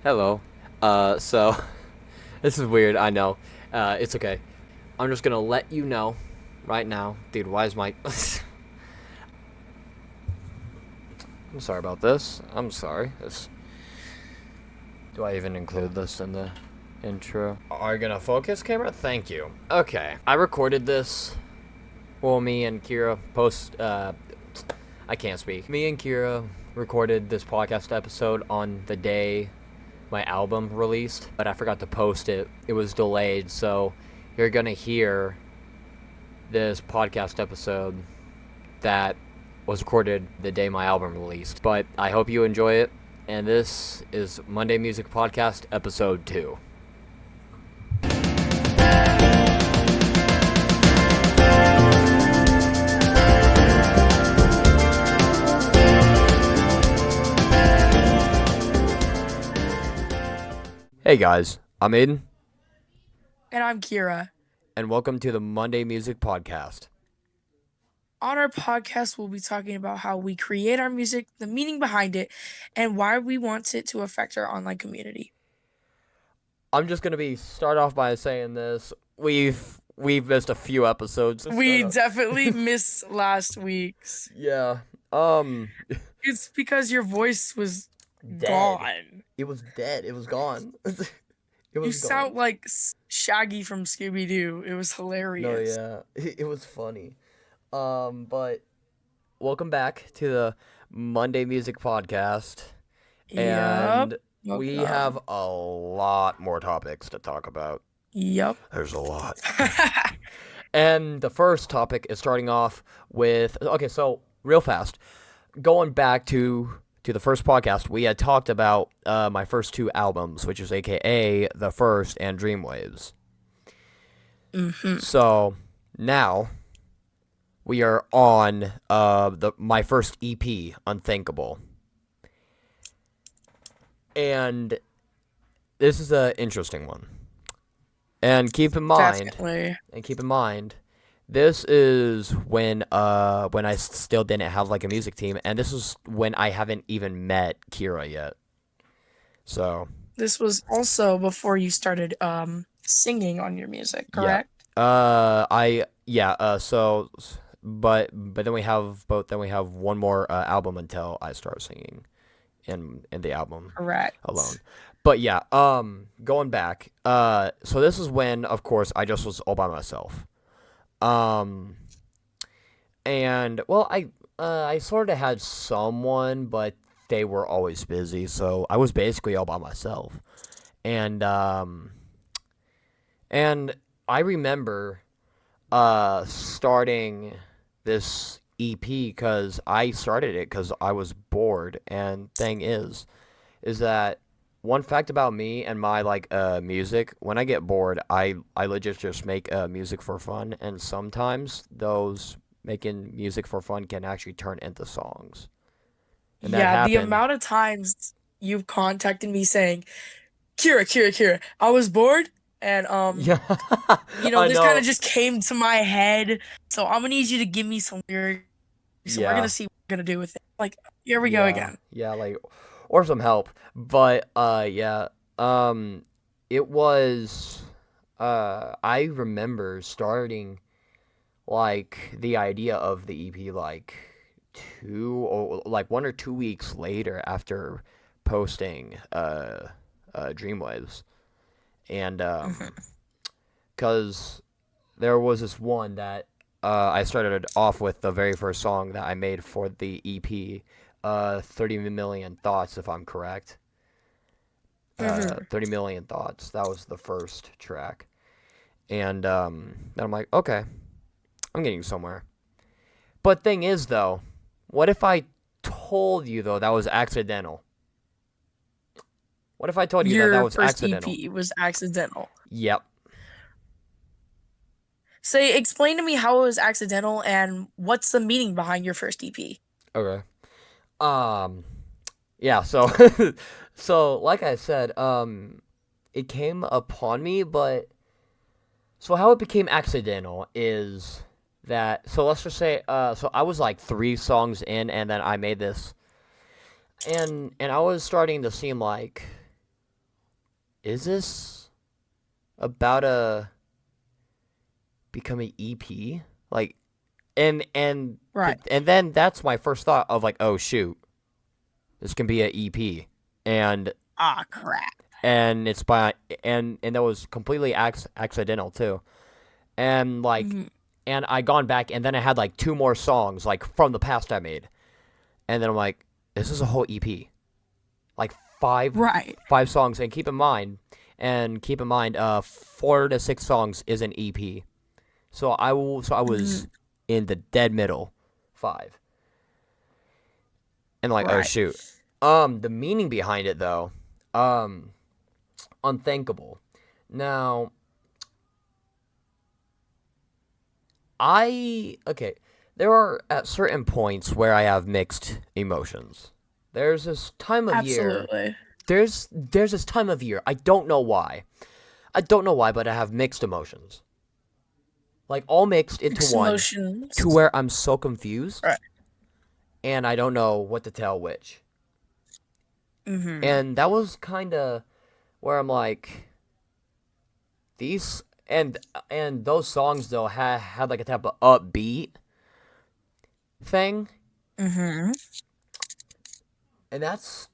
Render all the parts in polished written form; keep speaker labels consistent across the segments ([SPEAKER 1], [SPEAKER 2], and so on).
[SPEAKER 1] Hello. So this is weird, I know. It's okay. I'm just gonna let you know right now. Dude, why is my I'm sorry about this. I'm sorry. Do I even include this in the intro? Are you gonna focus, camera? Thank you. Okay. I recorded this. Well, me and Kira I can't speak. Me and Kira recorded this podcast episode on the day my album released, but I forgot to post it. It was delayed, so you're gonna hear this podcast episode that was recorded the day my album released. But I hope you enjoy it, and this is Monday Music Podcast episode 2. Hey guys, I'm Aiden,
[SPEAKER 2] And I'm Kira.
[SPEAKER 1] and welcome to the Monday Music Podcast.
[SPEAKER 2] On our podcast, we'll be talking about how we create our music, the meaning behind it, and why we want it to affect our online community.
[SPEAKER 1] I'm just gonna start off by saying this. We've missed a few episodes.
[SPEAKER 2] We definitely missed last week's.
[SPEAKER 1] Yeah.
[SPEAKER 2] It's because your voice was
[SPEAKER 1] Dead.
[SPEAKER 2] gone.
[SPEAKER 1] It was dead. It was gone. It was
[SPEAKER 2] You
[SPEAKER 1] gone.
[SPEAKER 2] sound like Shaggy from Scooby Doo. It was hilarious.
[SPEAKER 1] No, yeah. It was funny. But welcome back to the Monday Music Podcast. And
[SPEAKER 2] Yep.
[SPEAKER 1] we have a lot more topics to talk about.
[SPEAKER 2] Yep.
[SPEAKER 1] There's a lot. And the first topic is starting off with, okay, so real fast, going back to the first podcast, we had talked about my first 2 albums, which is AKA The First and Dreamwaves.
[SPEAKER 2] Mm-hmm.
[SPEAKER 1] So now we are on my first EP, Unthinkable. And this is an interesting one. And keep in mind,
[SPEAKER 2] Definitely.
[SPEAKER 1] this is when I still didn't have like a music team, and this is when I haven't even met Kira yet. So
[SPEAKER 2] This was also before you started singing on your music, correct?
[SPEAKER 1] but then we have one more album until I start singing in the album
[SPEAKER 2] Correct.
[SPEAKER 1] alone. But yeah, going back, so this is when, of course, I just was all by myself. And well, I sort of had someone, but they were always busy, so I was basically all by myself. And I remember starting this EP because I started it because I was bored. And thing is that one fact about me and my music, when I get bored, I legit just make music for fun, and sometimes those making music for fun can actually turn into songs. And that
[SPEAKER 2] Yeah, the
[SPEAKER 1] happened.
[SPEAKER 2] amount of times you've contacted me saying, Kira, I was bored, and
[SPEAKER 1] Yeah, I
[SPEAKER 2] this
[SPEAKER 1] know.
[SPEAKER 2] kind of just came to my head. So I'm gonna need you to give me some lyrics. So we're
[SPEAKER 1] Yeah.
[SPEAKER 2] gonna see what we're gonna do with it. Like, here we go again.
[SPEAKER 1] Yeah, or some help. But yeah. It was I remember starting the idea of the EP 1 or 2 weeks later after posting Dreamwaves. And cuz there was this one that I started off with the very first song that I made for the EP, 30 Million Thoughts, if I'm correct. 30 Million Thoughts. That was the first track. And then I'm like, okay, I'm getting somewhere. But thing is, though, what if I told you, though, that was accidental? What if I told you that
[SPEAKER 2] Your
[SPEAKER 1] was
[SPEAKER 2] first
[SPEAKER 1] accidental?
[SPEAKER 2] EP was accidental.
[SPEAKER 1] Yep.
[SPEAKER 2] Explain to me how it was accidental and what's the meaning behind your first EP.
[SPEAKER 1] Okay. Yeah, so so like I said, it came upon me, but so how it became accidental is that, so let's just say, so I was like 3 songs in, and then I made this, and I was starting to seem like is this about a become an EP? Like,
[SPEAKER 2] Right.
[SPEAKER 1] and then that's my first thought of like, oh shoot, this can be an EP, and
[SPEAKER 2] Ah, crap.
[SPEAKER 1] and it's by and that was completely accidental too, and like,
[SPEAKER 2] Hmm.
[SPEAKER 1] and I gone back and then I had like two more songs like from the past I made, and then I'm like, this is a whole EP, like
[SPEAKER 2] Right.
[SPEAKER 1] five songs, and keep in mind, 4 to 6 songs is an EP. So I
[SPEAKER 2] Hmm.
[SPEAKER 1] was in the dead middle, 5, and like, oh
[SPEAKER 2] Right.
[SPEAKER 1] shoot. The meaning behind it though, um, unthinkable. Now, okay. There are at certain points where I have mixed emotions. There's this time of year.
[SPEAKER 2] Absolutely.
[SPEAKER 1] There's this time of year. I don't know why. I don't know why, but I have mixed emotions. Like all mixed into
[SPEAKER 2] Mixed
[SPEAKER 1] one, to
[SPEAKER 2] emotions.
[SPEAKER 1] where I'm so confused
[SPEAKER 2] Right.
[SPEAKER 1] and I don't know what to tell which.
[SPEAKER 2] Hmm.
[SPEAKER 1] And that was kind of where I'm like, these and those songs though had like a type of upbeat thing,
[SPEAKER 2] Hmm.
[SPEAKER 1] and that's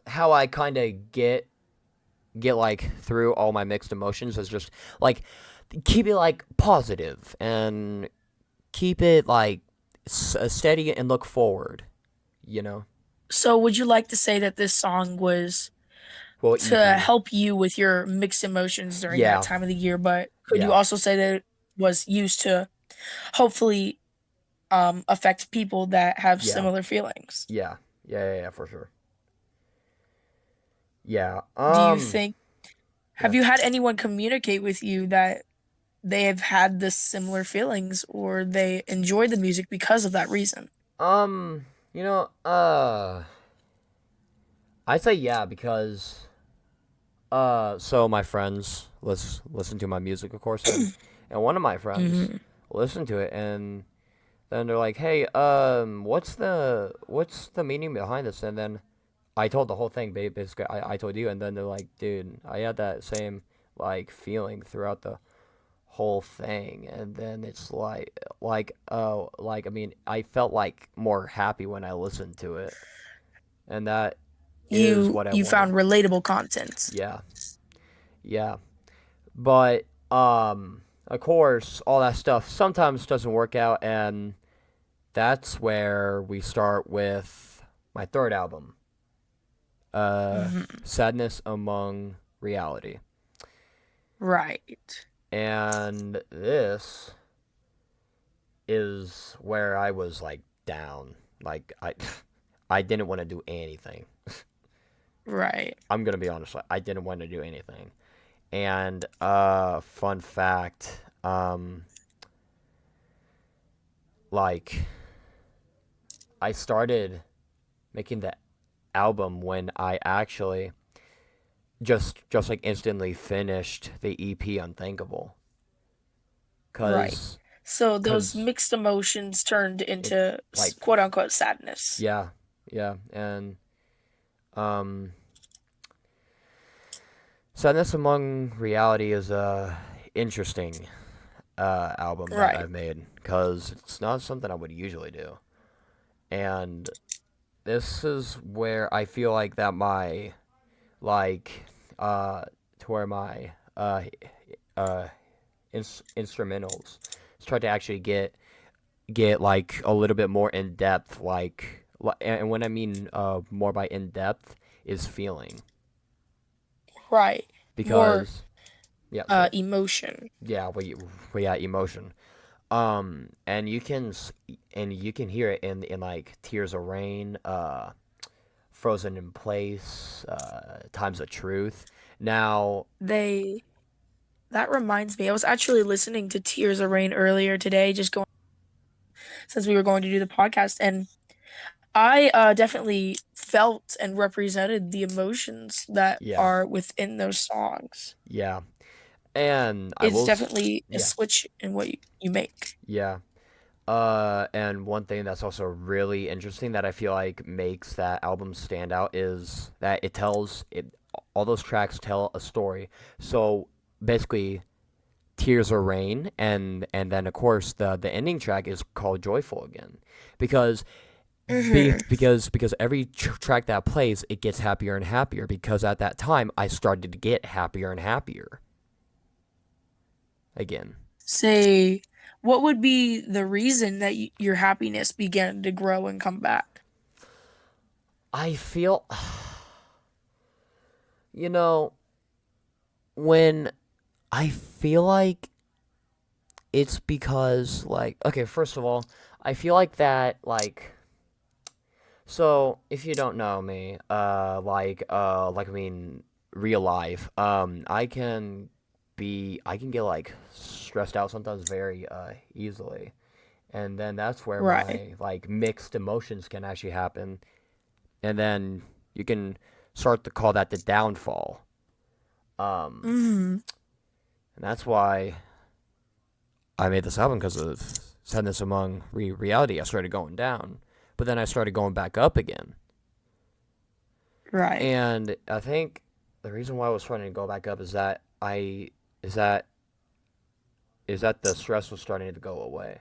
[SPEAKER 1] how I kind of get like through all my mixed emotions, is just like keep it like positive and keep it like steady and look forward, you know.
[SPEAKER 2] So, would you like to say that this song was
[SPEAKER 1] Well,
[SPEAKER 2] to
[SPEAKER 1] EP.
[SPEAKER 2] help you with your mixed emotions during that
[SPEAKER 1] Yeah,
[SPEAKER 2] time of the year, but could you
[SPEAKER 1] yeah,
[SPEAKER 2] also say that it was used to hopefully affect people that have
[SPEAKER 1] yeah,
[SPEAKER 2] similar feelings?
[SPEAKER 1] yeah, for sure. Yeah.
[SPEAKER 2] Do you think
[SPEAKER 1] Yeah.
[SPEAKER 2] have you had anyone communicate with you that they have had this similar feelings or they enjoy the music because of that reason?
[SPEAKER 1] Um, you know, I'd say yeah, because so my friends listen to my music, of course, and one of my friends
[SPEAKER 2] Mhm.
[SPEAKER 1] listened to it, and then they're like, "Hey, what's the meaning behind this?" And then I told the whole thing, basically. I told you, and then they're like, "Dude, I had that same like feeling throughout the whole thing," and then it's like I mean, I felt like more happy when I listened to it, and that is
[SPEAKER 2] You
[SPEAKER 1] what I
[SPEAKER 2] you
[SPEAKER 1] wanted.
[SPEAKER 2] found relatable content.
[SPEAKER 1] Yeah, yeah, but of course, all that stuff sometimes doesn't work out, and that's where we start with my third album, uh,
[SPEAKER 2] Mhm.
[SPEAKER 1] Sadness Among Reality,
[SPEAKER 2] Right.
[SPEAKER 1] and this is where I was like down. Like I didn't want to do anything.
[SPEAKER 2] Right.
[SPEAKER 1] I'm gonna be honest. Like, I didn't want to do anything. And fun fact, like I started making the album when I actually just like instantly finished the EP Unthinkable.
[SPEAKER 2] Right.
[SPEAKER 1] Cause
[SPEAKER 2] So those
[SPEAKER 1] cause
[SPEAKER 2] mixed emotions turned
[SPEAKER 1] it
[SPEAKER 2] into
[SPEAKER 1] like
[SPEAKER 2] quote unquote sadness.
[SPEAKER 1] yeah, yeah, and um Sadness Among Reality is a interesting album that
[SPEAKER 2] Right.
[SPEAKER 1] I've made, because it's not something I would usually do, and this is where I feel like that my like to where my uh instrumentals start to actually get like a little bit more in depth, and when I mean more by in depth is feeling,
[SPEAKER 2] Right. More
[SPEAKER 1] because yeah, sorry.
[SPEAKER 2] emotion.
[SPEAKER 1] Yeah, yeah, emotion. And you can hear it in like Tears of Rain, Frozen in Place, Times of Truth. Now,
[SPEAKER 2] They That reminds me. I was actually listening to Tears of Rain earlier today, just going since we were going to do the podcast, and I definitely felt and represented the emotions that
[SPEAKER 1] yeah,
[SPEAKER 2] are within those songs.
[SPEAKER 1] yeah, and I
[SPEAKER 2] It's
[SPEAKER 1] will,
[SPEAKER 2] definitely a
[SPEAKER 1] yeah,
[SPEAKER 2] switch in what you make.
[SPEAKER 1] yeah. And one thing that's also really interesting that I feel like makes that album stand out is that all those tracks tell a story. So basically, Tears of Rain, and then of course the ending track is called Joyful again, because
[SPEAKER 2] Mm-hmm.
[SPEAKER 1] because every track that plays, it gets happier and happier, because at that time I started to get happier and happier again.
[SPEAKER 2] Say, what would be the reason that your happiness began to grow and come back?
[SPEAKER 1] I feel, you know, when I feel like it's because, like, okay, first of all, I feel like that, like, so if you don't know me, like I mean, real life, I can get like stressed out sometimes very easily, and then that's where
[SPEAKER 2] Right.
[SPEAKER 1] my like mixed emotions can actually happen, and then you can start to call that the downfall. Um,
[SPEAKER 2] Mm-hmm.
[SPEAKER 1] and that's why I made this album, because of sadness among reality. I started going down, but then I started going back up again.
[SPEAKER 2] Right.
[SPEAKER 1] And I think the reason why I was trying to go back up is that is that the stress was starting to go away.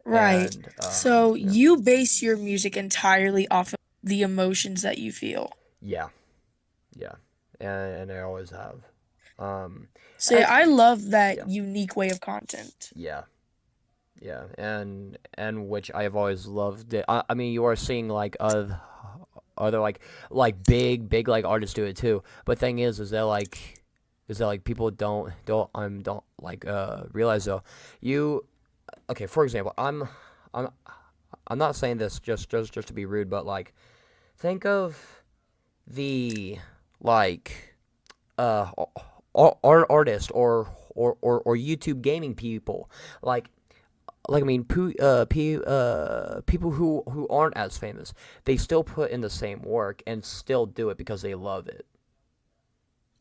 [SPEAKER 2] Right.
[SPEAKER 1] And
[SPEAKER 2] So
[SPEAKER 1] yeah,
[SPEAKER 2] you base your music entirely off of the emotions that you feel.
[SPEAKER 1] yeah, yeah, and I always have. Um,
[SPEAKER 2] Say,
[SPEAKER 1] and
[SPEAKER 2] I love that
[SPEAKER 1] yeah,
[SPEAKER 2] unique way of content.
[SPEAKER 1] yeah, yeah, and which I have always loved it. I mean, you are seeing like other like big like artists do it too. But thing is that like people don't like realize though. You Okay, for example, I'm I'm not saying this just to be rude, but like think of the like artist or YouTube gaming people, like I mean people who aren't as famous, they still put in the same work and still do it because they love it.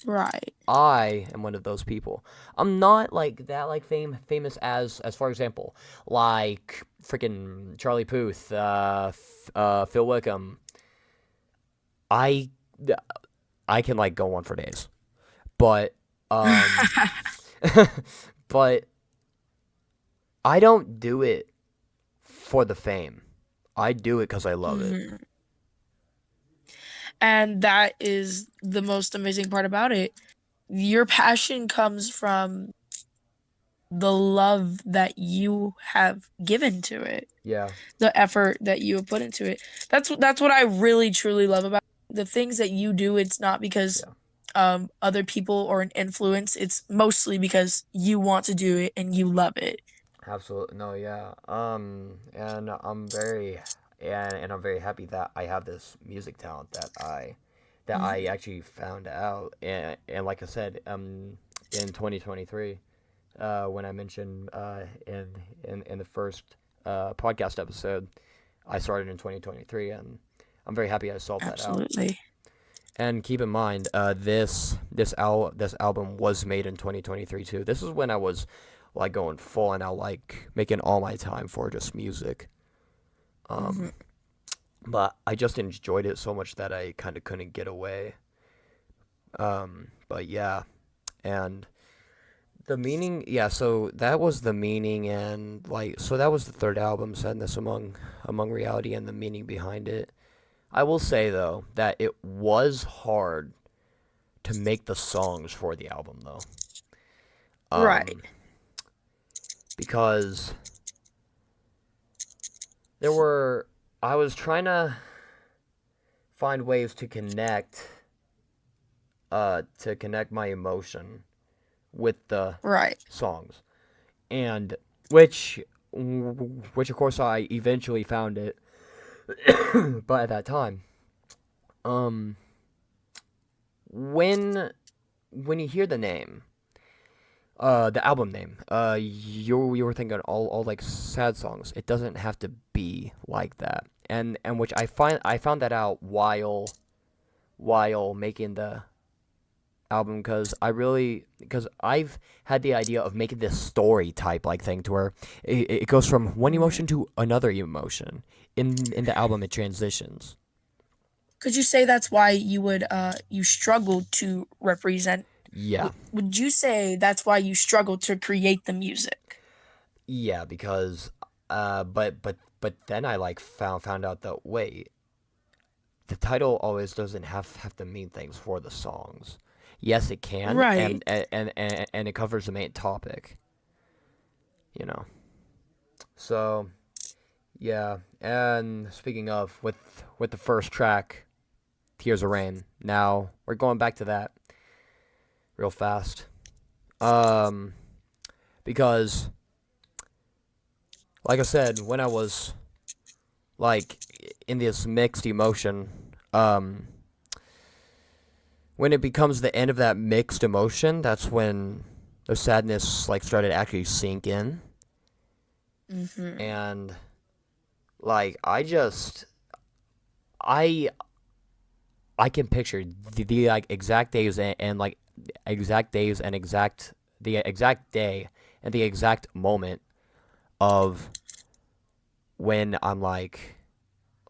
[SPEAKER 2] Right.
[SPEAKER 1] I am one of those people. I'm not like that like famous as for example like freaking Charlie Puth, Phil Wickham. I I can like go on for days, but um, but I don't do it for the fame. I do it because I love it.
[SPEAKER 2] Mhm. And that is the most amazing part about it. Your passion comes from the love that you have given to it,
[SPEAKER 1] Yeah,
[SPEAKER 2] the effort that you have put into it. That's what I really truly love about the things that you do. It's not because
[SPEAKER 1] yeah,
[SPEAKER 2] other people or an influence. It's mostly because you want to do it and you love it.
[SPEAKER 1] absolutely. No, yeah. And and I'm very happy that I have this music talent that I
[SPEAKER 2] Mhm.
[SPEAKER 1] actually found out. And like I said, in 2023, when I mentioned in the first podcast episode, I started in 2023, and I'm very happy I solved that out.
[SPEAKER 2] Absolutely.
[SPEAKER 1] And keep in mind, this album was made in 2023 too. This is when I was like going full and out, like making all my time for just music.
[SPEAKER 2] Hmm.
[SPEAKER 1] Um, but I just enjoyed it so much that I kind of couldn't get away. But yeah, and the meaning, yeah. So that was the meaning, and like, so that was the third album, Sadness Among Reality, and the meaning behind it. I will say though that it was hard to make the songs for the album though,
[SPEAKER 2] Right.
[SPEAKER 1] um, because there were I was trying to find ways to connect my emotion with the
[SPEAKER 2] Right.
[SPEAKER 1] songs, and which of course I eventually found it, but at that time, um, when you hear the name, the album name, you were thinking all like sad songs. It doesn't have to be like that, and which I found that out while making the album, because I've had the idea of making this story type like thing to where it goes from one
[SPEAKER 2] Mhm.
[SPEAKER 1] emotion to another emotion in the album. It transitions,
[SPEAKER 2] Could you say that's why you struggled to represent?
[SPEAKER 1] Yeah.
[SPEAKER 2] Would you say that's why you struggled to create the music?
[SPEAKER 1] Yeah, because but then I like found out that wait, the title always doesn't have to mean things for the songs. Yes, it can,
[SPEAKER 2] Right.
[SPEAKER 1] and it covers the main topic, you know. So yeah, and speaking of with the first track, Tears of Rain. Now we're going back to that real fast. Um, because like I said, when I was like in this mixed emotion, um, when it becomes the end of that mixed emotion, that's when the sadness like started to actually sink in,
[SPEAKER 2] Mm-hmm.
[SPEAKER 1] and like I I can picture the like exact days and like exact days and the exact day and the exact moment of when I'm like,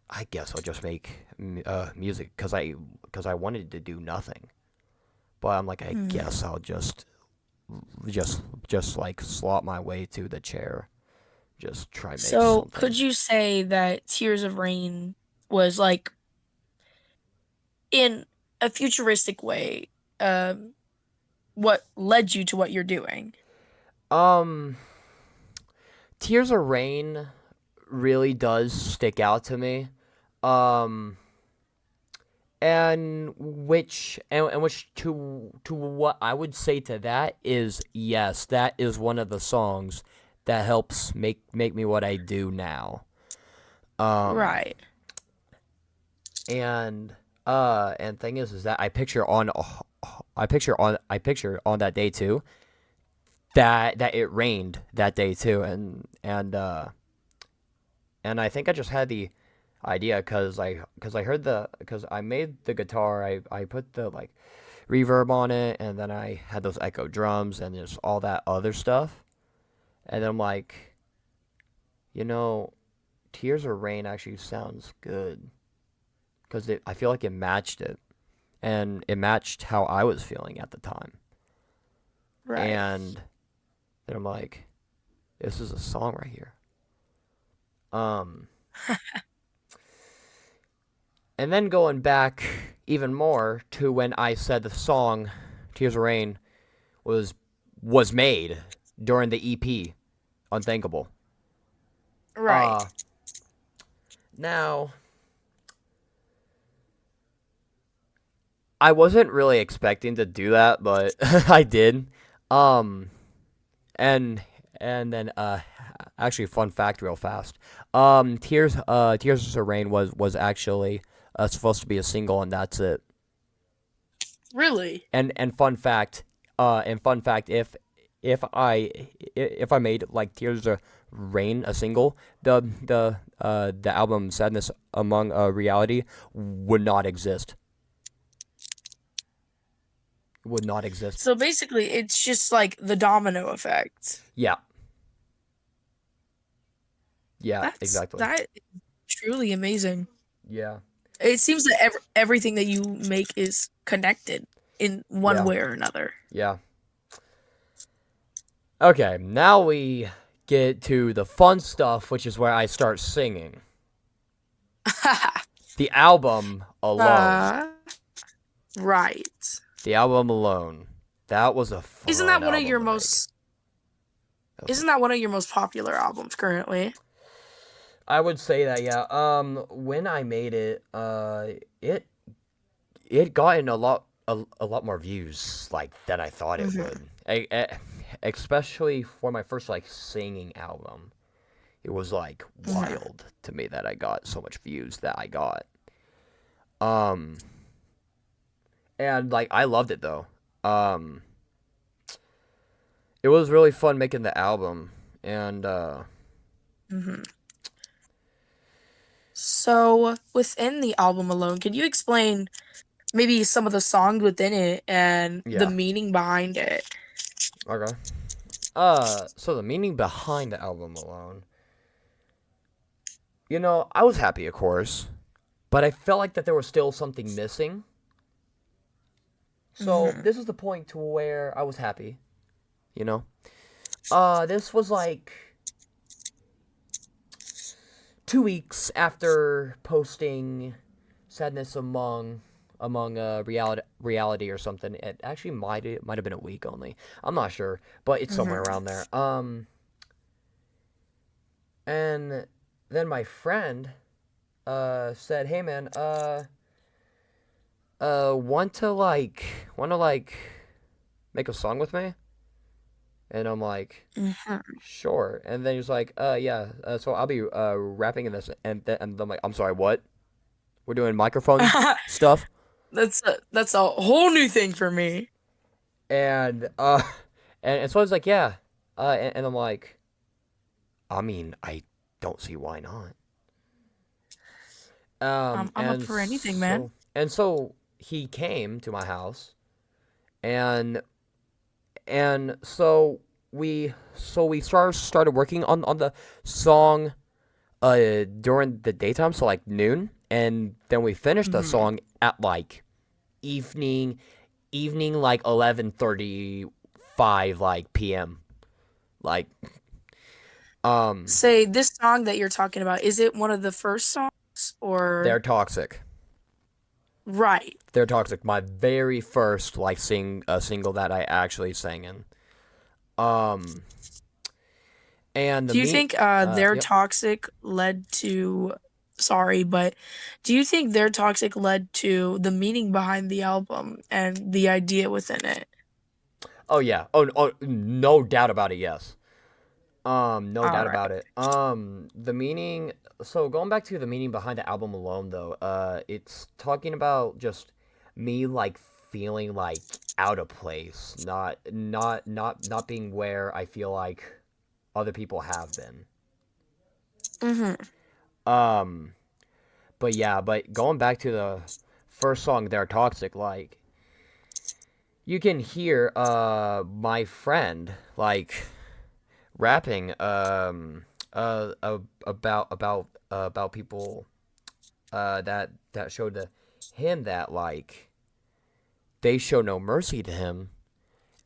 [SPEAKER 1] I guess I'll just make music because I wanted to do nothing, but I'm like, I
[SPEAKER 2] Hmm.
[SPEAKER 1] guess I'll just like slot my way to the chair, just try make
[SPEAKER 2] So, could
[SPEAKER 1] something.
[SPEAKER 2] you say that Tears of Rain was like in a futuristic way, um, what led you to what you're doing?
[SPEAKER 1] Um, Tears of Rain really does stick out to me. Um, and which to what I would say to that is yes, that is one of the songs that helps make me what I do now. Um,
[SPEAKER 2] Right.
[SPEAKER 1] and thing is that I picture on that day too that it rained that day too, and I think I just had the idea because I heard the because I made the guitar, I put the like reverb on it, and then I had those echo drums and just all that other stuff, and then I'm like, you know, Tears of Rain actually sounds good because I feel like it matched it, and it matched how I was feeling at the time,
[SPEAKER 2] Right.
[SPEAKER 1] and then I'm like, this is a song right here. Um, and then going back even more to when I said the song Tears of Rain was was made during the EP Unthinkable.
[SPEAKER 2] Right.
[SPEAKER 1] Uh now I wasn't really expecting to do that, but I did. Um and and then actually fun fact real fast. Tears of Rain was actually supposed to be a single, and that's it.
[SPEAKER 2] Really?
[SPEAKER 1] And fun fact, if I made like Tears of Rain a single, the album Sadness Among Reality would not exist. Would not exist.
[SPEAKER 2] So basically, it's just like the domino effect.
[SPEAKER 1] Yeah, yeah,
[SPEAKER 2] That's
[SPEAKER 1] exactly.
[SPEAKER 2] that is truly amazing.
[SPEAKER 1] Yeah,
[SPEAKER 2] It seems that everything that you make is connected in one
[SPEAKER 1] yeah,
[SPEAKER 2] way or another.
[SPEAKER 1] yeah. Okay, now we get to the fun stuff, which is where I start singing. The album alone.
[SPEAKER 2] uh, right.
[SPEAKER 1] The album alone. That was a
[SPEAKER 2] Isn't
[SPEAKER 1] fun
[SPEAKER 2] that one of your
[SPEAKER 1] album to make.
[SPEAKER 2] most
[SPEAKER 1] That was a
[SPEAKER 2] isn't that one of your most popular albums currently?
[SPEAKER 1] I would say that, yeah. When I made it, it it gotten a lot more views like than I thought it
[SPEAKER 2] Hmm.
[SPEAKER 1] would. Especially for my first like singing album, it was like
[SPEAKER 2] Hmm.
[SPEAKER 1] wild to me that I got so much views that I got. Um, and like I loved it though. Um, it was really fun making the album, and
[SPEAKER 2] Hmm. So within the album alone, can you explain maybe some of the songs within it and the
[SPEAKER 1] yeah.
[SPEAKER 2] meaning behind it?
[SPEAKER 1] Okay. So the meaning behind the album alone. I was happy, of course. but I felt like that there was still something missing. So this is the point to where I was happy, you know. This was like 2 weeks after posting Sadness among reality or something. It actually might have been a week only. I'm not sure, but it's somewhere around there. And then my friend said, "Hey man, want to make a song with me?" And I'm like, "Sure." And then he was like, yeah, so I'll be rapping in this." And I'm like, "I'm sorry, what? We're doing microphone stuff?"
[SPEAKER 2] That's a whole new thing for me.
[SPEAKER 1] And and so I was like, "Yeah." And I'm like, I mean, I don't see why not.
[SPEAKER 2] I'm up for anything, man.
[SPEAKER 1] So he came to my house, and so we started working on the song during the daytime, so like noon, and then we finished the song at like evening like 11:35 like p.m. like
[SPEAKER 2] Say, this song that you're talking about, is it one of the first songs
[SPEAKER 1] they're
[SPEAKER 2] or
[SPEAKER 1] toxic.
[SPEAKER 2] right?
[SPEAKER 1] They're toxic. My very first like single that I actually sang in. Um and the
[SPEAKER 2] Do you
[SPEAKER 1] meat
[SPEAKER 2] think their
[SPEAKER 1] yep.
[SPEAKER 2] toxic led to sorry, but do you think their toxic led to the meaning behind the album and the idea within it?
[SPEAKER 1] Oh yeah. Oh, no doubt about it, yes. No
[SPEAKER 2] All
[SPEAKER 1] doubt
[SPEAKER 2] right.
[SPEAKER 1] about it. The meaning. So going back to the meaning behind the album alone, though, it's talking about just me like feeling like out of place, not being where I feel like other people have been.
[SPEAKER 2] Mm-hmm.
[SPEAKER 1] Um, but yeah, but going back to the first song, "They're Toxic," like you can hear my friend like rapping about people that showed to him that like they show no mercy to him,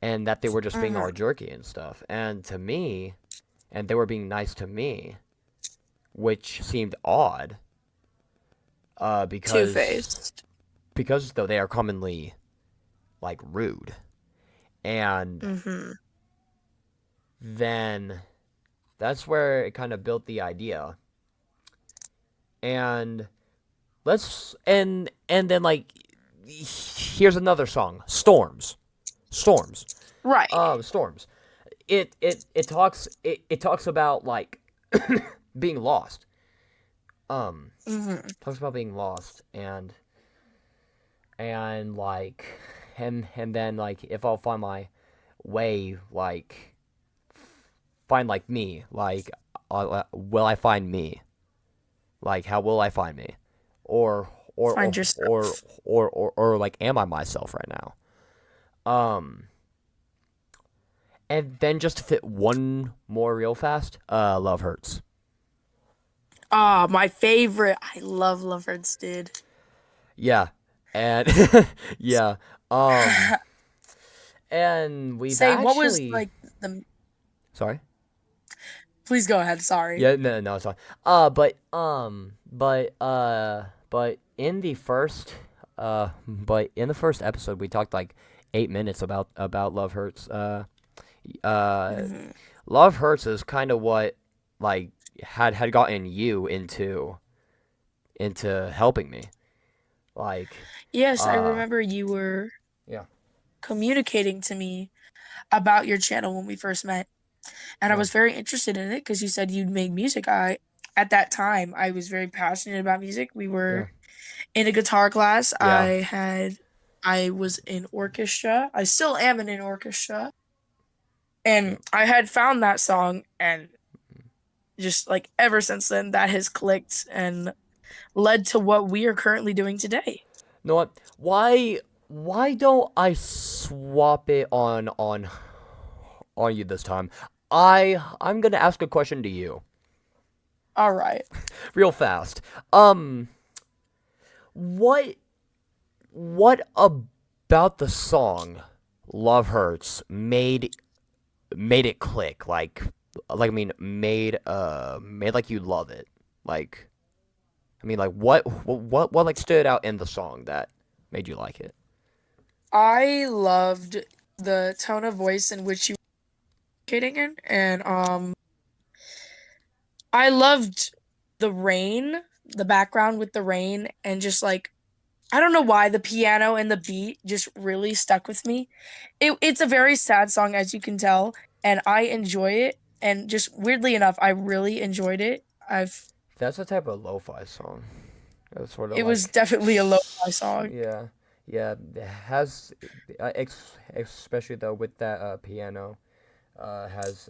[SPEAKER 1] and that they were just being all jerky and stuff, and to me, and they were being nice to me, which seemed odd because
[SPEAKER 2] Two-faced.
[SPEAKER 1] though they are commonly like rude. And
[SPEAKER 2] Mm-hmm.
[SPEAKER 1] then that's where it kind of built the idea. And and then like here's another song, storms
[SPEAKER 2] Right.
[SPEAKER 1] storms. It talks about like being lost.
[SPEAKER 2] Mm-hmm.
[SPEAKER 1] Talks about being lost, and like and then like if I'll find my way, like find like me, like will I find me, like how will I find me, or or
[SPEAKER 2] Find
[SPEAKER 1] or or
[SPEAKER 2] yourself.
[SPEAKER 1] or like am I myself right now? um and then just to fit one more real fast, Love Hurts.
[SPEAKER 2] Ah, my favorite. I love Lovebirds, dude.
[SPEAKER 1] Yeah. And yeah. And we've
[SPEAKER 2] Say, what was
[SPEAKER 1] actually,
[SPEAKER 2] like the?
[SPEAKER 1] sorry.
[SPEAKER 2] Please go ahead. Sorry.
[SPEAKER 1] Yeah, no, it's fine. But in the first, episode, we talked like 8 minutes about Love Hurts. Uh,
[SPEAKER 2] Hmm.
[SPEAKER 1] Love Hurts is kind of what like had gotten you into helping me. Like,
[SPEAKER 2] Yes, I
[SPEAKER 1] uh,
[SPEAKER 2] remember you were
[SPEAKER 1] yeah,
[SPEAKER 2] communicating to me about your channel when we first met, and I
[SPEAKER 1] yeah,
[SPEAKER 2] was very interested in it because you said you'd make music. At that time, I was very passionate about music. We
[SPEAKER 1] yeah,
[SPEAKER 2] were in a guitar class.
[SPEAKER 1] yeah.
[SPEAKER 2] I was in orchestra. I still am in an orchestra,
[SPEAKER 1] Yeah.
[SPEAKER 2] and I had found that song, and just like ever since then, that has clicked and led to what we are currently doing today.
[SPEAKER 1] You know what? Why don't I swap it on you this time? I'm gonna ask a question to you,
[SPEAKER 2] All right.
[SPEAKER 1] real fast. what what about the song Love Hurts made it click? Like I mean, made like you love it. Like I mean, like what like stood out in the song that made you like it?
[SPEAKER 2] I loved the tone of voice in which you were communicating in, and I loved the rain, the background with the rain, and just like I don't know why the piano and the beat just really stuck with me. It's a very sad song, as you can tell, and I enjoy it. And just weirdly enough, I really enjoyed it. I've
[SPEAKER 1] That's a type of lo-fi song. It's sort of
[SPEAKER 2] It was
[SPEAKER 1] like,
[SPEAKER 2] definitely a lo-fi song.
[SPEAKER 1] yeah, yeah. It has, especially though with that piano, has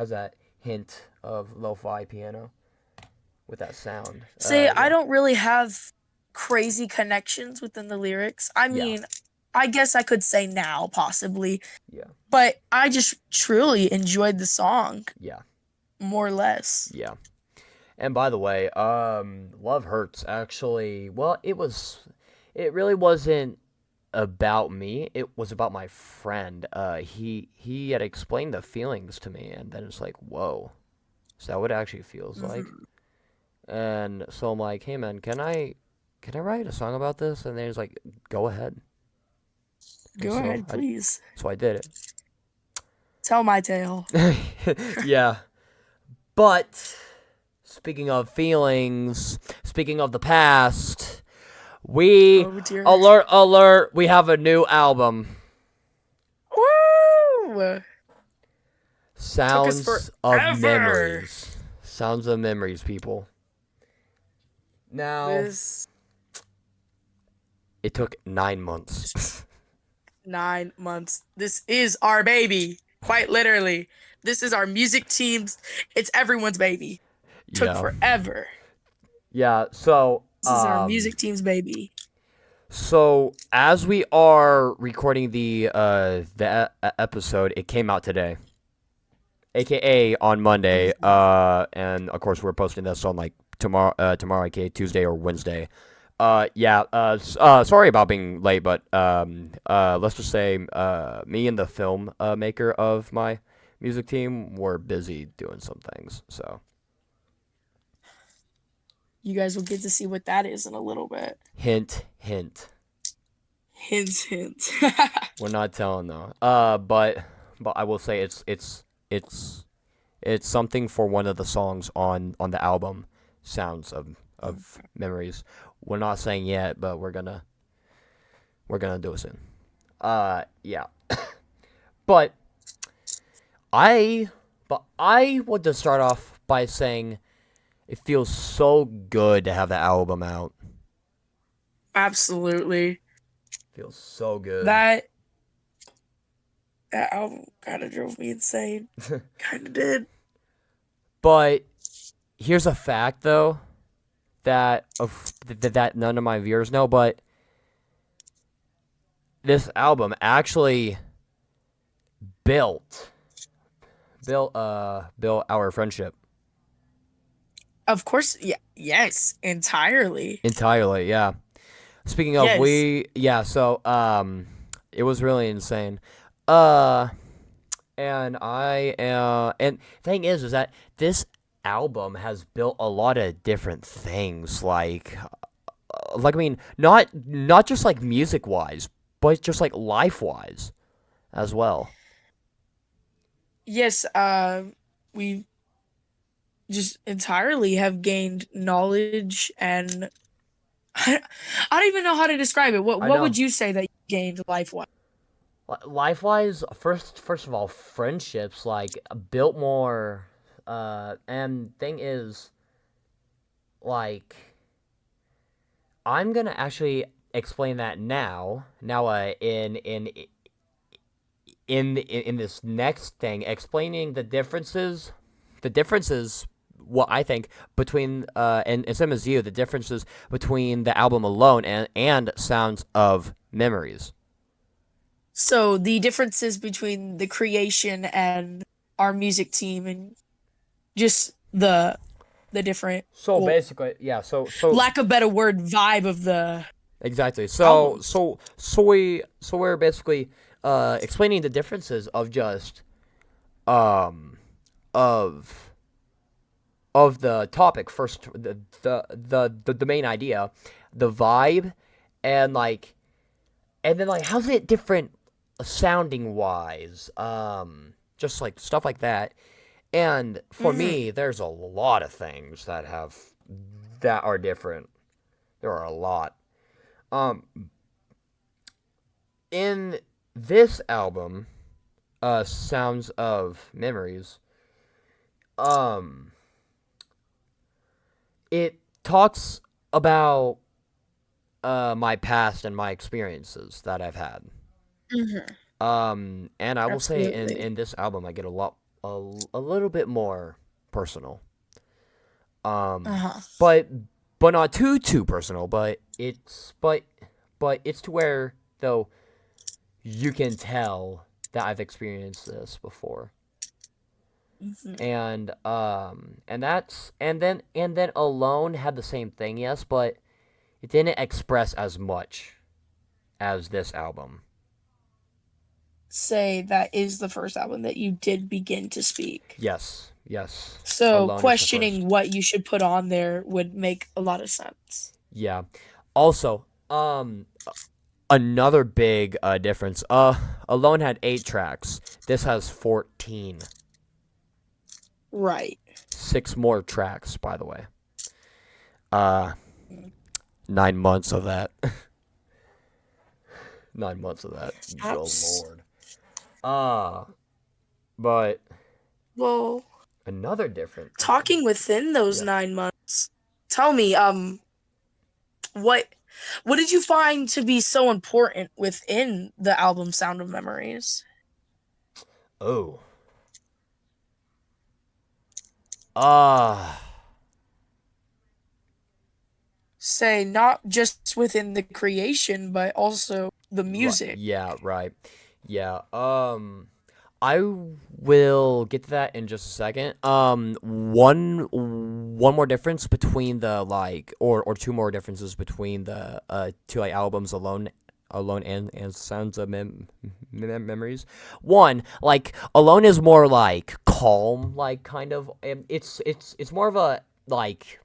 [SPEAKER 1] that hint of lo-fi piano with that sound.
[SPEAKER 2] Say, I
[SPEAKER 1] Yeah,
[SPEAKER 2] don't really have crazy connections within the lyrics. I
[SPEAKER 1] yeah,
[SPEAKER 2] mean, I guess I could say now, possibly,
[SPEAKER 1] yeah,
[SPEAKER 2] but I just truly enjoyed the song,
[SPEAKER 1] yeah,
[SPEAKER 2] more or less.
[SPEAKER 1] yeah. And by the way, Love Hurts actually, well, it really wasn't about me. It was about my friend. He had explained the feelings to me, and then it's like, whoa, is that what it actually feels like?
[SPEAKER 2] Hmm.
[SPEAKER 1] And so I'm like, hey man, can I write a song about this? And then he's like, go ahead. And
[SPEAKER 2] Go ahead, please.
[SPEAKER 1] so I did
[SPEAKER 2] Tell my tale.
[SPEAKER 1] it. Yeah. But speaking of feelings, speaking of the past, we
[SPEAKER 2] Oh dear.
[SPEAKER 1] alert, we have a new album.
[SPEAKER 2] Woo! Took us
[SPEAKER 1] Sounds of
[SPEAKER 2] forever.
[SPEAKER 1] Memories. Sounds of Memories, people. Now,
[SPEAKER 2] This
[SPEAKER 1] it took 9
[SPEAKER 2] just
[SPEAKER 1] months.
[SPEAKER 2] 9 months. This is our baby. Quite literally. This is our music team's. It's everyone's baby. Took
[SPEAKER 1] Yeah.
[SPEAKER 2] forever.
[SPEAKER 1] Yeah, so
[SPEAKER 2] This is our music team's baby.
[SPEAKER 1] as we are recording the episode, it came out today, aka on Monday. And of course we're posting this on like tomorrow, aka Tuesday or Wednesday. Yeah. Sorry about being late, but let's just say me and the film maker of my music team were busy doing some things. So
[SPEAKER 2] You guys will get to see what that is in a little bit.
[SPEAKER 1] hint, hint.
[SPEAKER 2] Hint, hint.
[SPEAKER 1] We're not telling though. But I will say it's it's something for one of the songs on the album, Sounds of Memories. We're not saying yet, but we're gonna do it soon. Yeah. But I I want to start off by saying it feels so good to have the album out.
[SPEAKER 2] Absolutely.
[SPEAKER 1] Feels so good.
[SPEAKER 2] That that album kind of drove me insane. Kind of did.
[SPEAKER 1] But here's a fact though that none of my viewers know, but this album actually built built our friendship
[SPEAKER 2] Of course, yeah, yes, entirely.
[SPEAKER 1] entirely. Yeah. Speaking of,
[SPEAKER 2] Yes.
[SPEAKER 1] it was really insane. Uh and thing is that this album has built a lot of different things I mean, not just like music wise, but just like life wise as well.
[SPEAKER 2] Yes, we just entirely have gained knowledge and I don't even know how to describe it. What
[SPEAKER 1] I
[SPEAKER 2] what
[SPEAKER 1] know.
[SPEAKER 2] would you say that you gained life-wise?
[SPEAKER 1] Life wise, first of all, friendships like built more. And thing is, like, I'm gonna actually explain that now. Now, in this next thing, explaining the differences. What I think between and same as you, the differences between the album alone and Sounds of Memories.
[SPEAKER 2] So the differences between the creation and our music team and just the the different,
[SPEAKER 1] So
[SPEAKER 2] well,
[SPEAKER 1] basically, yeah. So
[SPEAKER 2] lack of better word, vibe of the
[SPEAKER 1] exactly.
[SPEAKER 2] albums.
[SPEAKER 1] We're basically explaining the differences of just um of the topic first, the main idea, the vibe, and then like how's it different sounding wise, just like stuff like that. And for
[SPEAKER 2] Mm-hmm.
[SPEAKER 1] me, there's a lot of things that are different. There are a lot. Um, in this album, Sounds of Memories, um, it talks about my past and my experiences that I've had.
[SPEAKER 2] Mm-hmm.
[SPEAKER 1] And I will say
[SPEAKER 2] Absolutely.
[SPEAKER 1] in this album, I get a little bit more personal.
[SPEAKER 2] Uh-huh.
[SPEAKER 1] But not too personal. But it's to where though you can tell that I've experienced this before.
[SPEAKER 2] Mm-hmm.
[SPEAKER 1] And then Alone had the same thing, yes, but it didn't express as much as this album.
[SPEAKER 2] Say that is the first album that you did begin to speak.
[SPEAKER 1] Yes.
[SPEAKER 2] So
[SPEAKER 1] Alone is the first.
[SPEAKER 2] questioning what you should put on there would make a lot of sense.
[SPEAKER 1] Yeah. Also, another big difference. Alone had 8 tracks. This has 14.
[SPEAKER 2] Right.
[SPEAKER 1] 6 more tracks, by the way. Uh, 9 months of that. 9 months of that. Good
[SPEAKER 2] Abs-
[SPEAKER 1] lord. Uh, but
[SPEAKER 2] well,
[SPEAKER 1] another different.
[SPEAKER 2] talking within those
[SPEAKER 1] Yeah.
[SPEAKER 2] 9 months, tell me, what what did you find to be so important within the album Sound of Memories?
[SPEAKER 1] Oh. Ah.
[SPEAKER 2] Say not just within the creation, but also the
[SPEAKER 1] Right.
[SPEAKER 2] music.
[SPEAKER 1] Yeah. Right. Yeah. I will get to that in just a second. One more difference between the or two more differences between the two like albums Alone and Sounds of Memories. One, like Alone is more like calm, like kind of. It's more of a like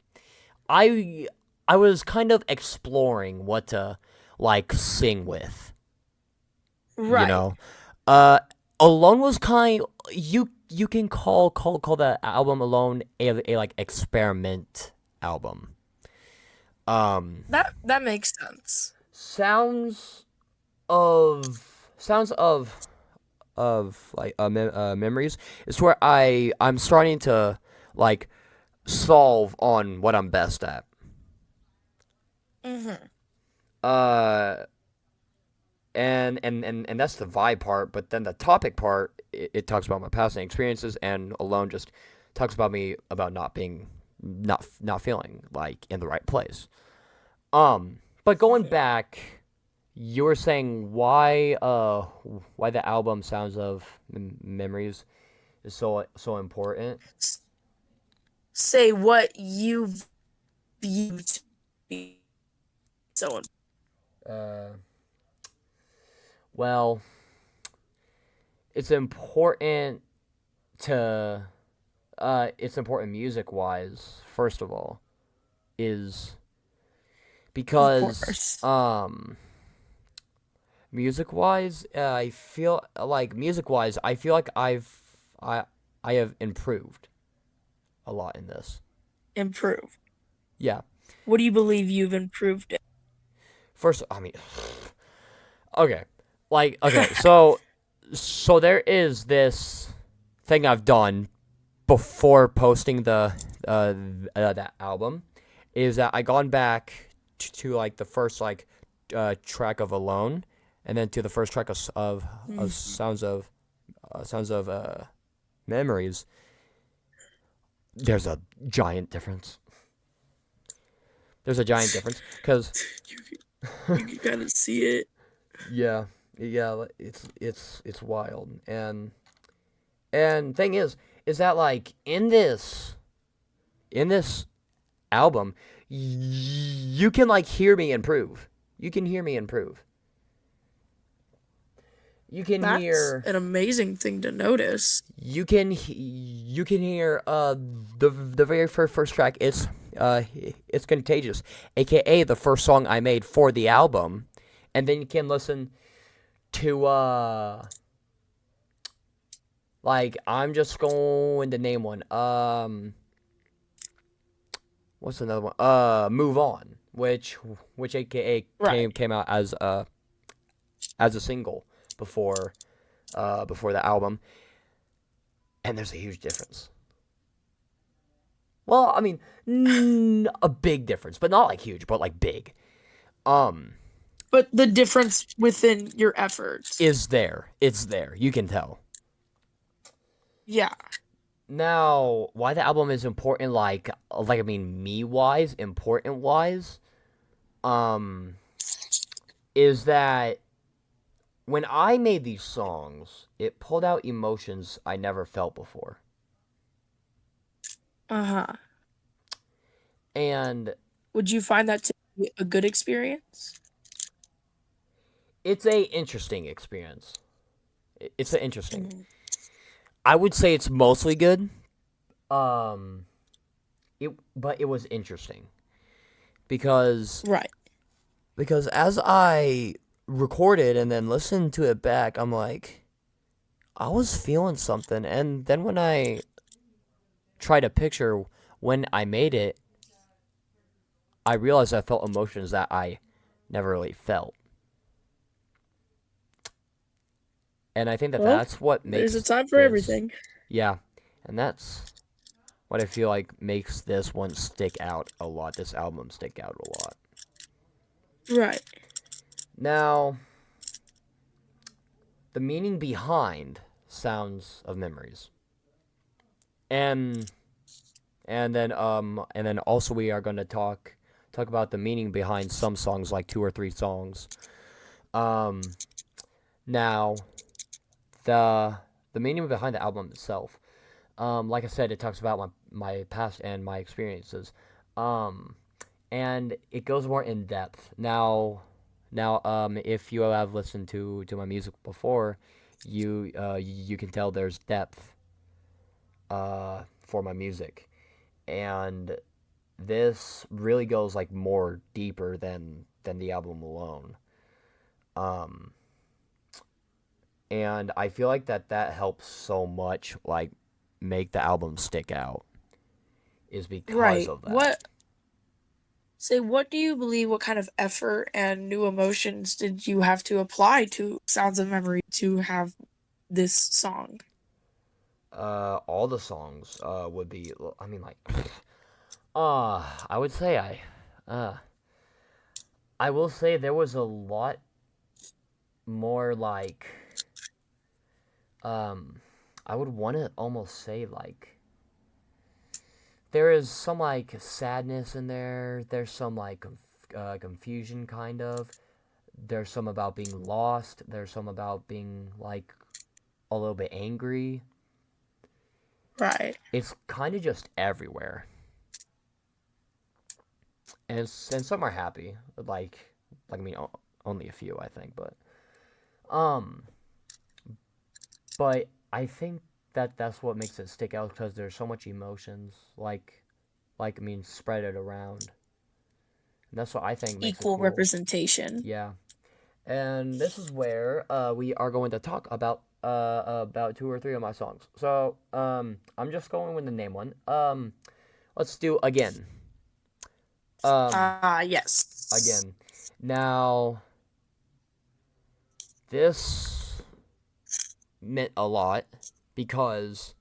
[SPEAKER 1] I I was kind of exploring what to like sing with, you
[SPEAKER 2] Right.
[SPEAKER 1] know. Uh, Alone was you can call the album Alone a like experiment album. Um,
[SPEAKER 2] That makes sense.
[SPEAKER 1] sounds sounds of like memories is where I'm starting to like solve on what I'm best at.
[SPEAKER 2] Mm-hmm.
[SPEAKER 1] Uh, and that's the vibe part, but then the topic part, it talks about my past and experiences, and Alone just talks about me about not feeling like in the right place. But going back, you were saying why the album Sounds of Memories is so important.
[SPEAKER 2] Say what you've viewed to be so
[SPEAKER 1] Uh, well, it's important to it's important music wise. First of all, is
[SPEAKER 2] of
[SPEAKER 1] because
[SPEAKER 2] course.
[SPEAKER 1] music wise, I feel like I I have improved a lot in this.
[SPEAKER 2] Improve.
[SPEAKER 1] Yeah.
[SPEAKER 2] What do you believe you've improved
[SPEAKER 1] First, I mean, okay, so there is this thing I've done before posting that album, is that I gone back to like the first track of Alone, and then to the first track of
[SPEAKER 2] in?
[SPEAKER 1] Sounds of Memories. There's a giant difference. There's a giant difference because
[SPEAKER 2] You can kind of see it.
[SPEAKER 1] yeah, it's wild. And thing is that like in this in this album, you can like hear me improve. You can hear me improve. You can
[SPEAKER 2] That's
[SPEAKER 1] hear
[SPEAKER 2] an amazing thing to notice.
[SPEAKER 1] you can hear the very first track. It's Contagious, aka the first song I made for the album, and then you can listen to like I'm just going to name one. What's another one? Move On, which aka
[SPEAKER 2] Right.
[SPEAKER 1] came out as a single before the album, and there's a huge difference. Well, I mean, a big difference, but not like huge, but like big. Um,
[SPEAKER 2] But the difference within your efforts.
[SPEAKER 1] is there? It's there. You can tell.
[SPEAKER 2] Yeah.
[SPEAKER 1] Now, why the album is important, like I mean, me wise, important wise, um, is that when I made these songs, it pulled out emotions I never felt before,
[SPEAKER 2] Uh-huh.
[SPEAKER 1] and
[SPEAKER 2] Would you find that to be a good experience?
[SPEAKER 1] it's a interesting experience. It's an interesting.
[SPEAKER 2] Mhm.
[SPEAKER 1] I would say it's mostly good. Um, but it was interesting because
[SPEAKER 2] Right.
[SPEAKER 1] as I recorded and then listened to it back, I'm like, I was feeling something, and then when I try to picture when I made it, I realized I felt emotions that I never really felt. And I think that
[SPEAKER 2] Well,
[SPEAKER 1] that's what
[SPEAKER 2] there's a
[SPEAKER 1] makes
[SPEAKER 2] time for
[SPEAKER 1] this,
[SPEAKER 2] everything.
[SPEAKER 1] yeah, and that's what I feel like makes this one stick out a lot, this album stick out a lot.
[SPEAKER 2] Right.
[SPEAKER 1] Now, the meaning behind Sounds of Memories. And and then also we are going to talk about the meaning behind some songs, like 2 or 3 songs. Um Now, the meaning behind the album itself. Like I said, it talks about my past and my experiences. Um, and it goes more in depth. If you have listened to my music before, you can tell there's depth for my music, and this really goes like more deeper than the album alone. Um, and I feel like that helps so much, like make the album stick out, is because
[SPEAKER 2] Right.
[SPEAKER 1] of that.
[SPEAKER 2] What do you believe, what kind of effort and new emotions did you have to apply to Sounds of Memory to have this song?
[SPEAKER 1] All the songs would be. I mean, like, I would say uh, I will say there was a lot more like, um, I would want to almost say like there is some like sadness in there. There's some like confusion, kind of. There's some about being lost. There's some about being like a little bit angry.
[SPEAKER 2] Right.
[SPEAKER 1] It's kind of just everywhere, and some are happy. Like I mean, only a few, I think, um, but I think that's what makes it stick out because there's so much emotions. I mean, spread it around. And that's what I think makes it
[SPEAKER 2] Equal
[SPEAKER 1] cool.
[SPEAKER 2] representation.
[SPEAKER 1] Yeah. And this is where we are going to talk about 2 or 3 of my songs. So I'm just going with the name one. Let's do again. Um,
[SPEAKER 2] Yes.
[SPEAKER 1] again. Now this meant a lot because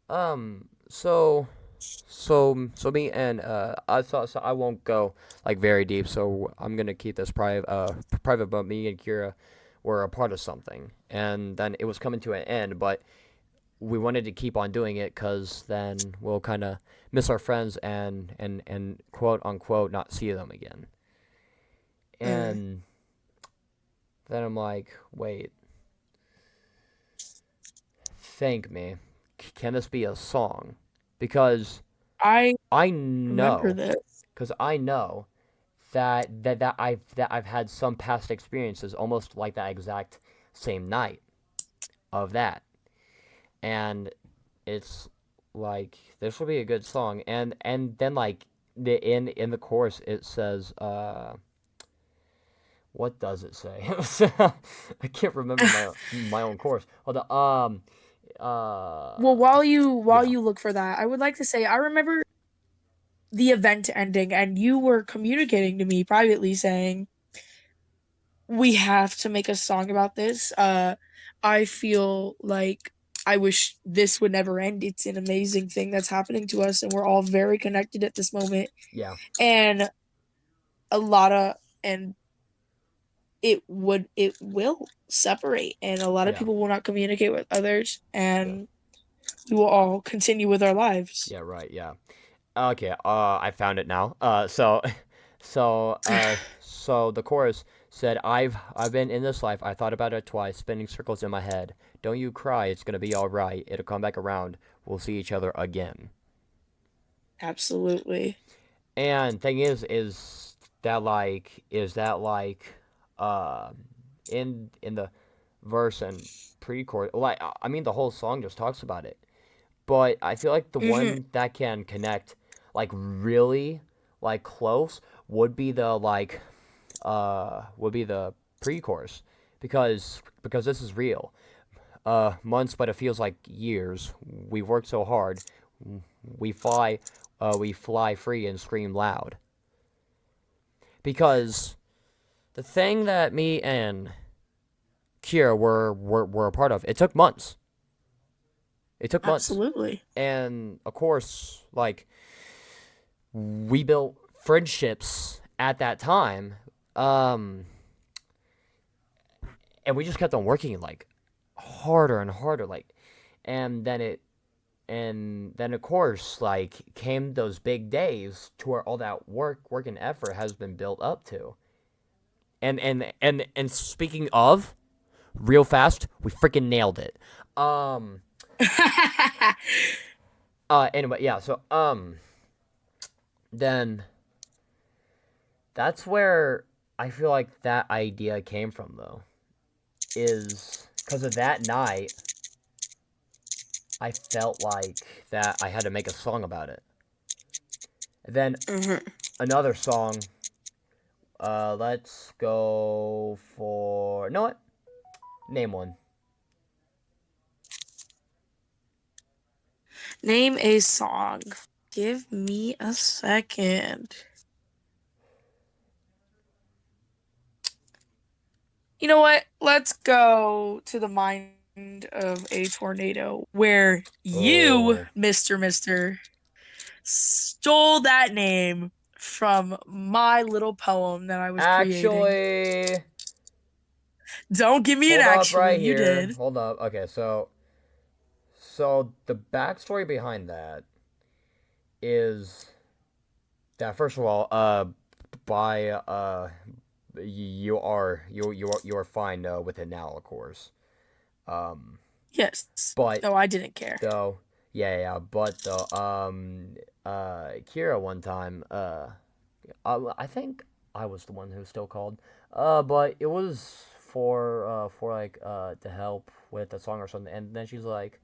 [SPEAKER 1] um so so me and so I won't go like very deep. So I'm gonna keep this private. But me and Kira were a part of something, and then it was coming to an end. But we wanted to keep on doing it because then we'll kind of miss our friends and quote unquote not see them again.
[SPEAKER 2] Mm.
[SPEAKER 1] And then I'm like, wait, thank me. Can this be a song? Because
[SPEAKER 2] I
[SPEAKER 1] I
[SPEAKER 2] remember
[SPEAKER 1] know,
[SPEAKER 2] this.
[SPEAKER 1] because I know that I've had some past experiences almost like that exact same night of that, and it's like this will be a good song, and then like in the chorus it says what does it say? I can't remember my own chorus. Hold on.
[SPEAKER 2] Well, while
[SPEAKER 1] Yeah,
[SPEAKER 2] you look for that, I would like to say I remember the event ending, and you were communicating to me privately saying we have to make a song about this. I feel like I wish this would never end. It's an amazing thing that's happening to us, and we're all very connected at this moment.
[SPEAKER 1] yeah,
[SPEAKER 2] And a lot of and it will separate, and a lot of
[SPEAKER 1] yeah,
[SPEAKER 2] people will not communicate with others,
[SPEAKER 1] yeah,
[SPEAKER 2] and we will all continue with our lives.
[SPEAKER 1] yeah. Right. Yeah. Okay. I found it now. So the chorus said, I've been in this life. I thought about it twice, spinning circles in my head. Don't you cry. It's gonna be all right. It'll come back around. We'll see each other again.
[SPEAKER 2] Absolutely.
[SPEAKER 1] And thing is that like uh in the verse and pre-chorus, like I mean the whole song just talks about it. But I feel like the
[SPEAKER 2] Hmm.
[SPEAKER 1] one that can connect like really like close would be the pre-chorus, because this is real. Months, but it feels like years. We work so hard. We fly, we fly free and scream loud. Because the thing that me and Kira were a part of, it took months. It took months,
[SPEAKER 2] Absolutely.
[SPEAKER 1] and of course, like we built friendships at that time, um, and we just kept on working like harder and harder, like, and then it and then of course like came those big days to where all that work and effort has been built up to. And speaking of real fast, we freaking nailed it. Um anyway, yeah, so then that's where I feel like that idea came from, though, is because of that night I felt like that I had to make a song about it. And then
[SPEAKER 2] Hmm.
[SPEAKER 1] another song. Let's go for. You know what? Name one.
[SPEAKER 2] Name a song. Give me a second. You know what? Let's go to the mind of a tornado where you,
[SPEAKER 1] Oh,
[SPEAKER 2] Mr. stole that name from my little poem that I was creating.
[SPEAKER 1] actually,
[SPEAKER 2] Don't give me an
[SPEAKER 1] hold up
[SPEAKER 2] actually,
[SPEAKER 1] right
[SPEAKER 2] you
[SPEAKER 1] here.
[SPEAKER 2] did.
[SPEAKER 1] Hold up. Okay, so the backstory behind that is that first of all, by you are fine with it now, of course. Um,
[SPEAKER 2] Yes.
[SPEAKER 1] but
[SPEAKER 2] No, I didn't care.
[SPEAKER 1] though, yeah, but though, Kira one time, I think I was the one who still called, but it was for like to help with a song or something, and then she's like,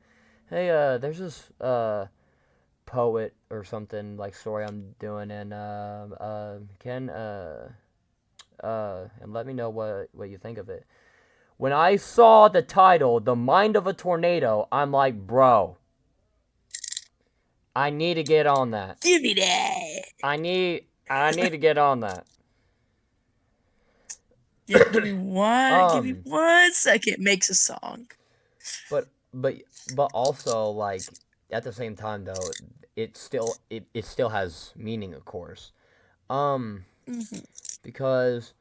[SPEAKER 1] hey, there's this poet or something like story I'm doing, and can and let me know what you think of it. When I saw the title, The Mind of a Tornado, I'm like, bro, I need to get on that.
[SPEAKER 2] Give me that.
[SPEAKER 1] I need to get on that.
[SPEAKER 2] Give me
[SPEAKER 1] Um,
[SPEAKER 2] 1 second. Makes a song.
[SPEAKER 1] but also like at the same time though, it still has meaning, of course. Um,
[SPEAKER 2] Hmm.
[SPEAKER 1] because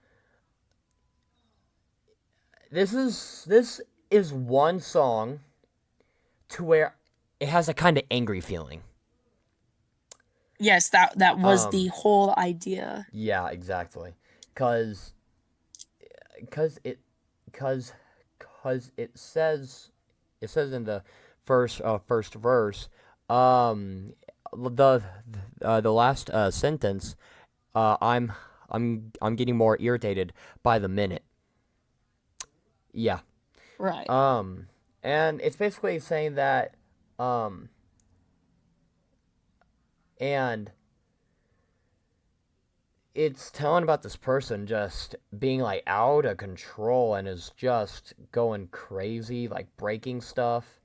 [SPEAKER 1] this is one song to where it has a kind of angry feeling.
[SPEAKER 2] Yes, that was the
[SPEAKER 1] Um,
[SPEAKER 2] whole idea.
[SPEAKER 1] yeah, exactly. Cause, cause it, cause, cause it says in the first verse, um, the last sentence, I'm I'm getting more irritated by the minute. Yeah.
[SPEAKER 2] Right.
[SPEAKER 1] Um, and it's basically saying that, um, and it's telling about this person just being like out of control and is just going crazy, like breaking stuff,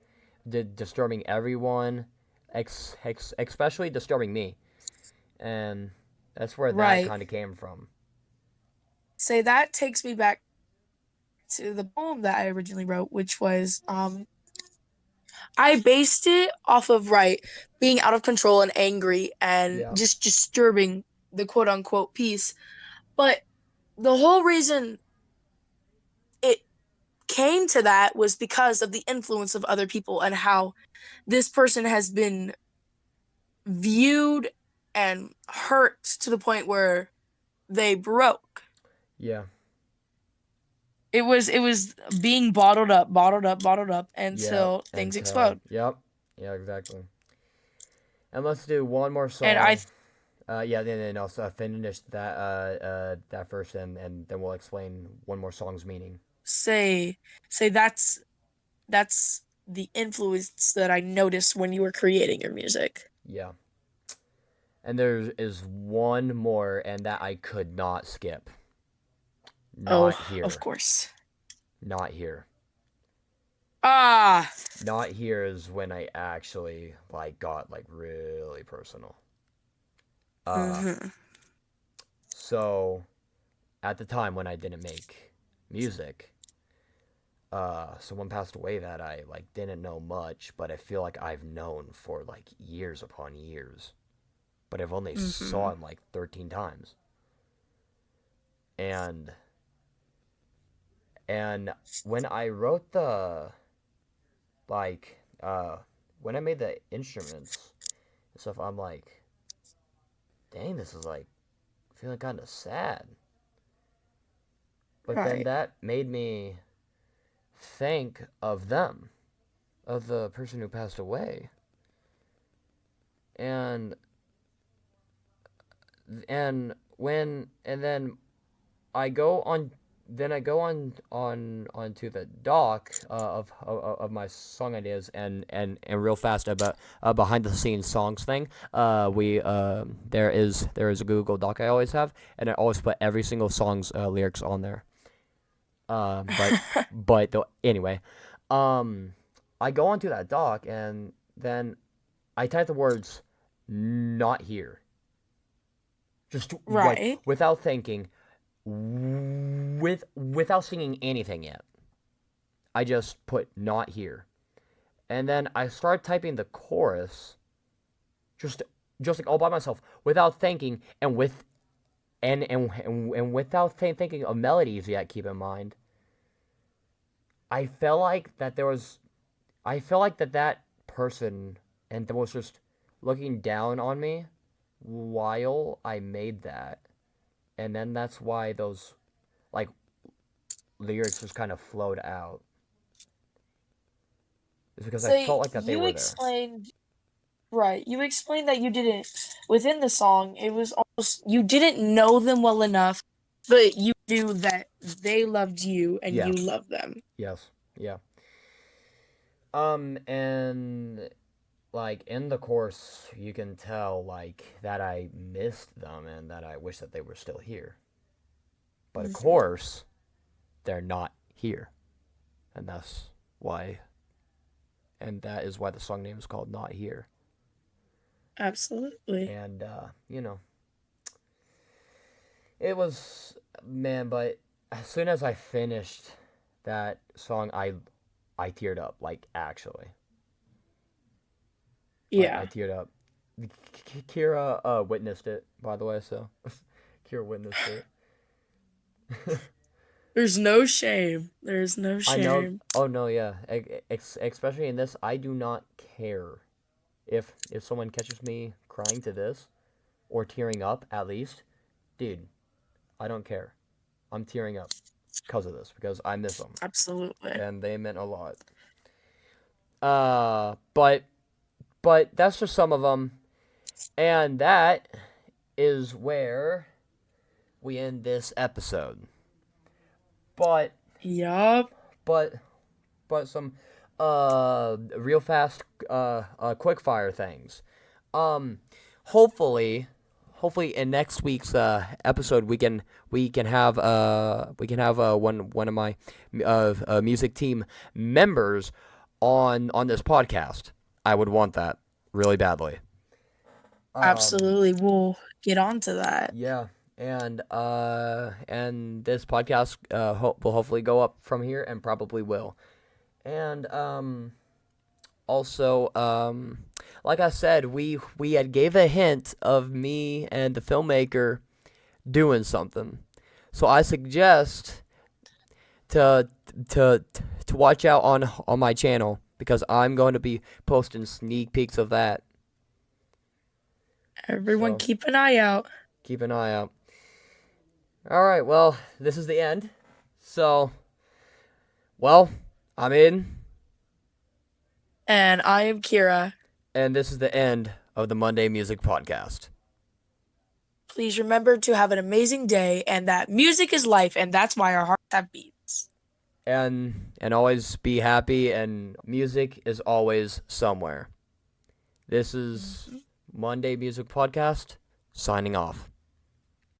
[SPEAKER 1] disturbing everyone, especially disturbing me. And that's where that
[SPEAKER 2] Right.
[SPEAKER 1] kind of came from.
[SPEAKER 2] Say that takes me back to the poem that I originally wrote, which was I based it off of right being out of control and angry and
[SPEAKER 1] Yeah.
[SPEAKER 2] just disturbing the quote unquote peace. But the whole reason it came to that was because of the influence of other people and how this person has been viewed and hurt to the point where they broke.
[SPEAKER 1] Yeah.
[SPEAKER 2] It was being bottled up, bottled up, bottled up
[SPEAKER 1] Yeah.
[SPEAKER 2] until things
[SPEAKER 1] Until.
[SPEAKER 2] explode.
[SPEAKER 1] Yep. Yeah. Exactly. And let's do one more
[SPEAKER 2] And I
[SPEAKER 1] song. Yeah, then also finish that first, and then we'll explain one more song's meaning.
[SPEAKER 2] say say that's the influence that I noticed when you were creating your music.
[SPEAKER 1] Yeah, and there is one more, and that I could not skip.
[SPEAKER 2] Oh,
[SPEAKER 1] Not
[SPEAKER 2] of
[SPEAKER 1] here.
[SPEAKER 2] course.
[SPEAKER 1] Not here.
[SPEAKER 2] Ah.
[SPEAKER 1] Not here is when I actually like got like really personal. Uh,
[SPEAKER 2] Mhm.
[SPEAKER 1] so at the time when I didn't make music, someone passed away that I like didn't know much, but I feel like I've known for like years upon years. But I've only saw
[SPEAKER 2] Mhm.
[SPEAKER 1] him like 13 times. And and when I wrote the like when I made the instruments and stuff, I'm like, dang, this is like feeling kind of sad. But then
[SPEAKER 2] Right.
[SPEAKER 1] that made me think of them, of the person who passed away. And and then I go on then I go on onto the doc of my song ideas and real fast about behind the scenes songs thing. We there is a Google Doc I always have, and I always put every single song's lyrics on there. But anyway, um, I go onto that doc and then I type the words "not here," just like
[SPEAKER 2] Right.
[SPEAKER 1] without thinking, without singing anything yet. I just put not here. And then I start typing the chorus just like all by myself without thinking and without thinking of melodies yet, keep in mind. I felt like that there was I felt like that person and that was just looking down on me while I made that. And then that's why those like lyrics just kind of flowed out. Is because I
[SPEAKER 2] So
[SPEAKER 1] felt like that they
[SPEAKER 2] you
[SPEAKER 1] were there.
[SPEAKER 2] explained right. You explained that you didn't within the song. It was almost you didn't know them well enough, but you knew that they loved you and
[SPEAKER 1] Yeah.
[SPEAKER 2] you loved them.
[SPEAKER 1] Yes. Yeah. And like in the course, you can tell like that I missed them and that I wish that they were still here. But of
[SPEAKER 2] Mhm.
[SPEAKER 1] course, they're not here, and that's why. And that is why the song name is called "Not Here."
[SPEAKER 2] Absolutely.
[SPEAKER 1] And it was man. But as soon as I finished that song, I teared up. Like actually, like I
[SPEAKER 2] Yeah.
[SPEAKER 1] teared up. Kira witnessed it, by the way. So Kira witnessed it.
[SPEAKER 2] There's no shame. There's no
[SPEAKER 1] I know.
[SPEAKER 2] shame.
[SPEAKER 1] Oh no, yeah. Especially in this, I do not care if someone catches me crying to this or tearing up. At least, dude, I don't care. I'm tearing up because of this because I miss them
[SPEAKER 2] Absolutely.
[SPEAKER 1] and they meant a lot. Uh, but that's just some of them. And that is where we end this episode. But
[SPEAKER 2] Yup.
[SPEAKER 1] but some real fast quick fire things. Hopefully in next week's episode we can have one of my music team members on this podcast. I would want that really badly.
[SPEAKER 2] Absolutely. We'll get on to that.
[SPEAKER 1] Yeah. And this podcast will hopefully go up from here, and probably will. And also, like I said, we had gave a hint of me and the filmmaker doing something. So I suggest to watch out on my channel, because I'm going to be posting sneak peeks of that.
[SPEAKER 2] Everyone,
[SPEAKER 1] So
[SPEAKER 2] keep an eye out.
[SPEAKER 1] keep an eye out. All right, well, this is the end. So, well, I'm Aiden.
[SPEAKER 2] And I am Kira.
[SPEAKER 1] And this is the end of the Monday Music Podcast.
[SPEAKER 2] Please remember to have an amazing day, and that music is life, and that's why our hearts have beats.
[SPEAKER 1] And always be happy, and music is always somewhere. This is Monday Music Podcast, signing off.